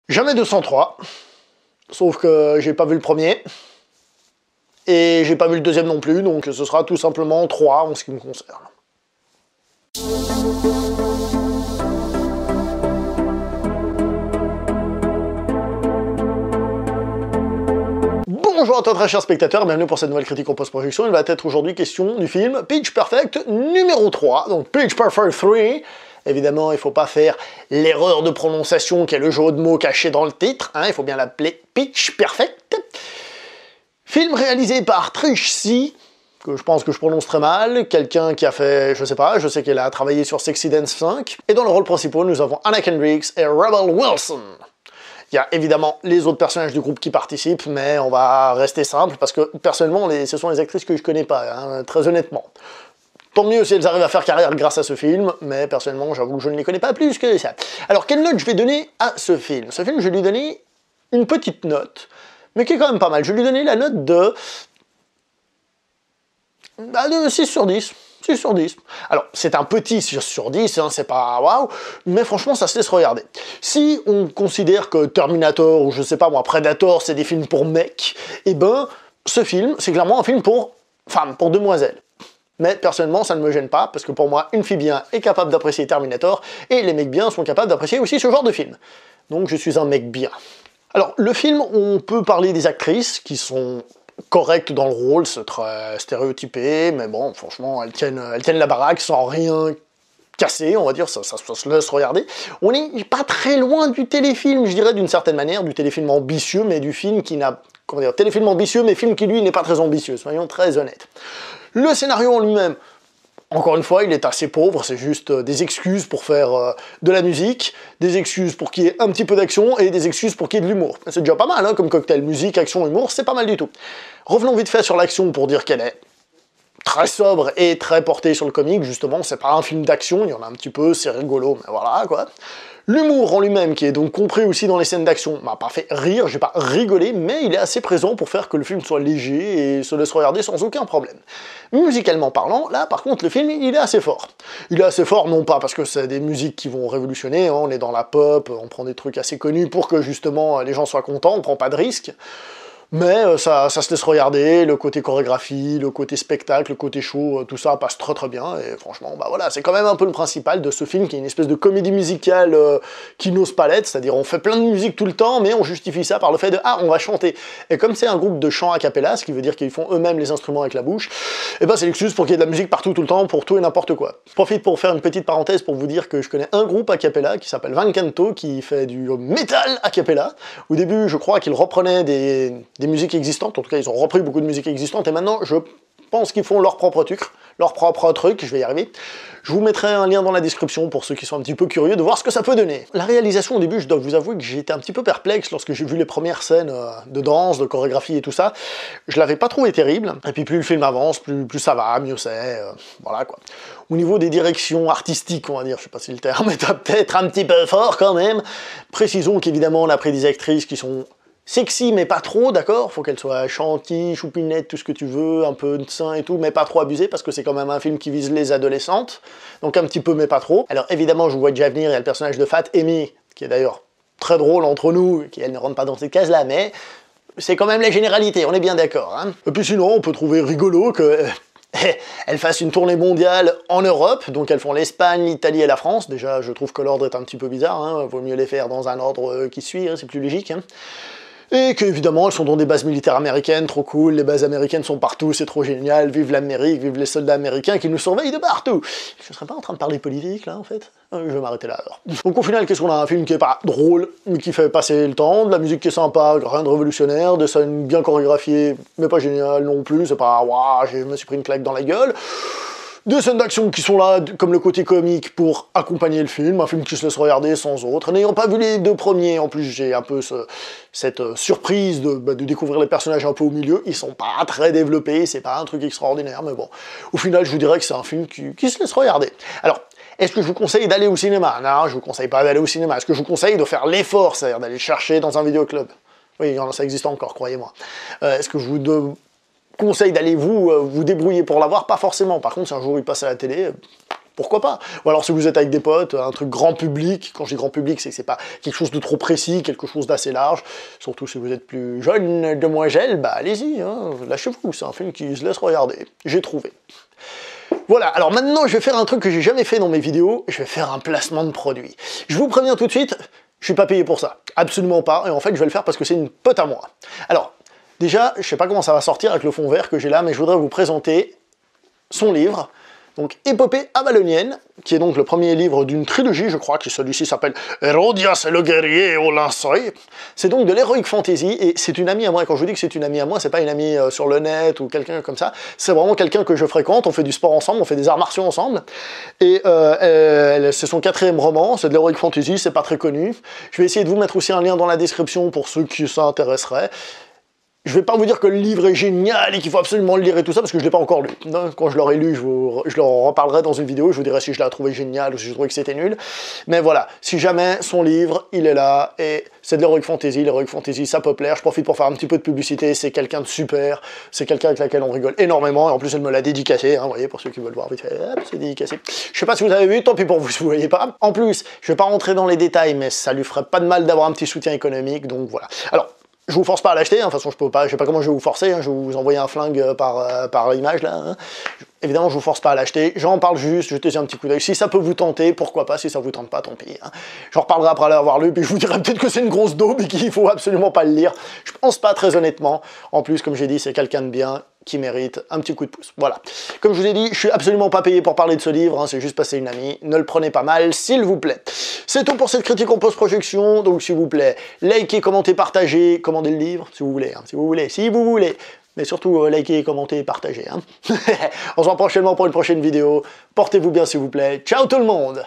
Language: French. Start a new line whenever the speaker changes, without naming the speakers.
Jamais 203, sauf que j'ai pas vu le premier, et j'ai pas vu le deuxième non plus, donc ce sera tout simplement 3 en ce qui me concerne. Bonjour à toi très chers spectateurs, bienvenue pour cette nouvelle critique en post-projection. Il va être aujourd'hui question du film Pitch Perfect numéro 3, donc Pitch Perfect 3. Évidemment, il ne faut pas faire l'erreur de prononciation qui est le jeu de mots caché dans le titre, hein, il faut bien l'appeler Pitch Perfect. Film réalisé par Trish C, que je pense que je prononce très mal, quelqu'un qui a fait, je sais qu'elle a travaillé sur Sexy Dance 5, et dans le rôle principal, nous avons Anna Kendrick et Rebel Wilson. Il y a évidemment les autres personnages du groupe qui participent, mais on va rester simple, parce que personnellement, ce sont les actrices que je connais pas, hein, très honnêtement. Tant mieux si elles arrivent à faire carrière grâce à ce film, mais personnellement, j'avoue que je ne les connais pas plus que ça. Alors, quelle note je vais donner à ce film? Ce film, je vais lui donner une petite note, mais qui est quand même pas mal. Je vais lui donner la note de 6 sur 10. 6 sur 10. Alors, c'est un petit 6 sur 10, hein, c'est pas waouh, mais franchement, ça se laisse regarder. Si on considère que Terminator, ou je sais pas moi, Predator, c'est des films pour mecs, eh ben, ce film, c'est clairement un film pour femmes, pour demoiselles. Mais personnellement, ça ne me gêne pas, parce que pour moi, une fille bien est capable d'apprécier Terminator, et les mecs bien sont capables d'apprécier aussi ce genre de film. Donc je suis un mec bien. Alors, le film, on peut parler des actrices, qui sont correctes dans le rôle, c'est très stéréotypé, mais bon, franchement, elles tiennent la baraque sans rien casser, on va dire, ça se laisse regarder. On n'est pas très loin du téléfilm, je dirais, d'une certaine manière, du téléfilm ambitieux, mais du film qui n'a... Comment dire, téléfilm ambitieux, mais film qui, lui, n'est pas très ambitieux, soyons très honnêtes. Le scénario en lui-même, encore une fois, il est assez pauvre, c'est juste des excuses pour faire de la musique, des excuses pour qu'il y ait un petit peu d'action, et des excuses pour qu'il y ait de l'humour. C'est déjà pas mal, hein, comme cocktail, musique, action, humour, c'est pas mal du tout. Revenons vite fait sur l'action pour dire qu'elle est très sobre et très portée sur le comique, justement, c'est pas un film d'action, il y en a un petit peu, c'est rigolo, mais voilà, quoi. L'humour en lui-même, qui est donc compris aussi dans les scènes d'action, m'a pas fait rire, j'ai pas rigolé, mais il est assez présent pour faire que le film soit léger et se laisse regarder sans aucun problème. Musicalement parlant, là, par contre, le film, il est assez fort. Il est assez fort, non pas parce que c'est des musiques qui vont révolutionner, hein, on est dans la pop, on prend des trucs assez connus pour que, justement, les gens soient contents, on prend pas de risques. Mais ça se laisse regarder, le côté chorégraphie, le côté spectacle, le côté show, tout ça passe très très bien, et franchement, bah voilà, c'est quand même un peu le principal de ce film, qui est une espèce de comédie musicale qui n'ose pas l'être, c'est-à-dire on fait plein de musique tout le temps, mais on justifie ça par le fait de « Ah, on va chanter ». Et comme c'est un groupe de chant a cappella, ce qui veut dire qu'ils font eux-mêmes les instruments avec la bouche, et ben c'est l'excuse pour qu'il y ait de la musique partout tout le temps, pour tout et n'importe quoi. Je profite pour faire une petite parenthèse pour vous dire que je connais un groupe a cappella qui s'appelle Van Canto, qui fait du metal a cappella. Au début, je crois qu'ils reprenaient des musiques existantes, en tout cas ils ont repris beaucoup de musiques existantes, et maintenant je pense qu'ils font leur propre truc, je vais y arriver. Je vous mettrai un lien dans la description pour ceux qui sont un petit peu curieux de voir ce que ça peut donner. La réalisation au début, je dois vous avouer que j'ai été un petit peu perplexe lorsque j'ai vu les premières scènes de danse, de chorégraphie et tout ça. Je l'avais pas trouvé terrible, et puis plus le film avance, plus ça va, mieux c'est, voilà quoi. Au niveau des directions artistiques, on va dire, je sais pas si le terme est peut-être un petit peu fort quand même, précisons qu'évidemment on a pris des actrices qui sont sexy, mais pas trop, d'accord? Faut qu'elle soit chanty, choupinette, tout ce que tu veux, un peu de sein et tout, mais pas trop abusé, parce que c'est quand même un film qui vise les adolescentes, donc un petit peu, mais pas trop. Alors évidemment, je vous vois déjà venir, il y a le personnage de Fat Amy, qui est d'ailleurs très drôle entre nous, qui elle ne rentre pas dans cette case-là, mais c'est quand même la généralité, on est bien d'accord, hein? Et puis sinon, on peut trouver rigolo que... elles fassent une tournée mondiale en Europe, donc elles font l'Espagne, l'Italie et la France. Déjà, je trouve que l'ordre est un petit peu bizarre, hein, vaut mieux les faire dans un ordre qui suit, hein, c'est plus logique, hein. Et qu'évidemment, elles sont dans des bases militaires américaines, trop cool, les bases américaines sont partout, c'est trop génial, vive l'Amérique, vive les soldats américains qui nous surveillent de partout. Je serais pas en train de parler politique, là, en fait? Je vais m'arrêter là, alors. Donc au final, qu'est-ce qu'on a? Un film qui est pas drôle, mais qui fait passer le temps, de la musique qui est sympa, rien de révolutionnaire, des scènes bien chorégraphiées, mais pas génial non plus, c'est pas « Waouh, je me suis pris une claque dans la gueule ». Des scènes d'action qui sont là, comme le côté comique, pour accompagner le film, un film qui se laisse regarder sans autre. N'ayant pas vu les deux premiers, en plus j'ai un peu cette surprise de découvrir les personnages un peu au milieu, ils sont pas très développés, c'est pas un truc extraordinaire, mais bon. Au final, je vous dirais que c'est un film qui se laisse regarder. Alors, est-ce que je vous conseille d'aller au cinéma? Non, je vous conseille pas d'aller au cinéma. Est-ce que je vous conseille de faire l'effort, c'est-à-dire d'aller chercher dans un vidéoclub? Oui, ça existe encore, croyez-moi. Est-ce que je vous conseille d'aller vous débrouiller pour l'avoir? Pas forcément. Par contre, si un jour il passe à la télé, pourquoi pas? Ou alors si vous êtes avec des potes, un truc grand public, quand je dis grand public, c'est que c'est pas quelque chose de trop précis, quelque chose d'assez large, surtout si vous êtes plus jeune, demoiselle, bah allez-y, hein, lâchez-vous, c'est un film qui se laisse regarder, j'ai trouvé. Voilà, alors maintenant je vais faire un truc que j'ai jamais fait dans mes vidéos, je vais faire un placement de produit. Je vous préviens tout de suite, je suis pas payé pour ça, absolument pas, et en fait je vais le faire parce que c'est une pote à moi. Alors, déjà, je sais pas comment ça va sortir avec le fond vert que j'ai là, mais je voudrais vous présenter son livre, donc Épopée avalonienne, qui est donc le premier livre d'une trilogie, je crois, qui celui-ci s'appelle Hérodias et le guerrier au linceul. C'est donc de l'heroic fantasy, et c'est une amie à moi, et quand je vous dis que c'est une amie à moi, c'est pas une amie sur le net ou quelqu'un comme ça, c'est vraiment quelqu'un que je fréquente, on fait du sport ensemble, on fait des arts martiaux ensemble, et c'est son 4e roman, c'est de l'heroic fantasy, c'est pas très connu. Je vais essayer de vous mettre aussi un lien dans la description pour ceux qui s'intéresseraient. Je vais pas vous dire que le livre est génial et qu'il faut absolument le lire et tout ça, parce que je l'ai pas encore lu. Quand je l'aurai lu, je leur reparlerai dans une vidéo, je vous dirai si je l'ai trouvé génial ou si je trouvais que c'était nul. Mais voilà, si jamais son livre, il est là, et c'est de l'heroic fantasy, ça peut plaire. Je profite pour faire un petit peu de publicité, c'est quelqu'un de super, c'est quelqu'un avec laquelle on rigole énormément, et en plus elle me l'a dédicacé, hein, vous voyez, pour ceux qui veulent voir vite fait, hop, c'est dédicacé. Je sais pas si vous avez vu, tant pis pour vous si vous voyez pas. En plus, je vais pas rentrer dans les détails, mais ça lui ferait pas de mal d'avoir un petit soutien économique, donc voilà. Alors, je vous force pas à l'acheter, hein. De toute façon je sais pas comment je vais vous forcer, hein. Je vais vous envoyer un flingue par image là. Hein. Évidemment je vous force pas à l'acheter, j'en parle juste, jetez un petit coup d'œil. Si ça peut vous tenter, pourquoi pas, si ça vous tente pas, tant pis. Hein. J'en reparlerai après l'avoir lu, puis je vous dirai peut-être que c'est une grosse daube et qu'il faut absolument pas le lire. Je pense pas très honnêtement. En plus, comme j'ai dit, c'est quelqu'un de bien, qui mérite un petit coup de pouce. Voilà. Comme je vous ai dit, je suis absolument pas payé pour parler de ce livre, hein, c'est juste passer une amie. Ne le prenez pas mal, s'il vous plaît. C'est tout pour cette critique en post-projection, donc s'il vous plaît, likez, commentez, partagez, commandez le livre, si vous voulez, hein, si vous voulez. Mais surtout, likez, commentez, partagez. Hein. On se voit prochainement pour une prochaine vidéo. Portez-vous bien, s'il vous plaît. Ciao tout le monde!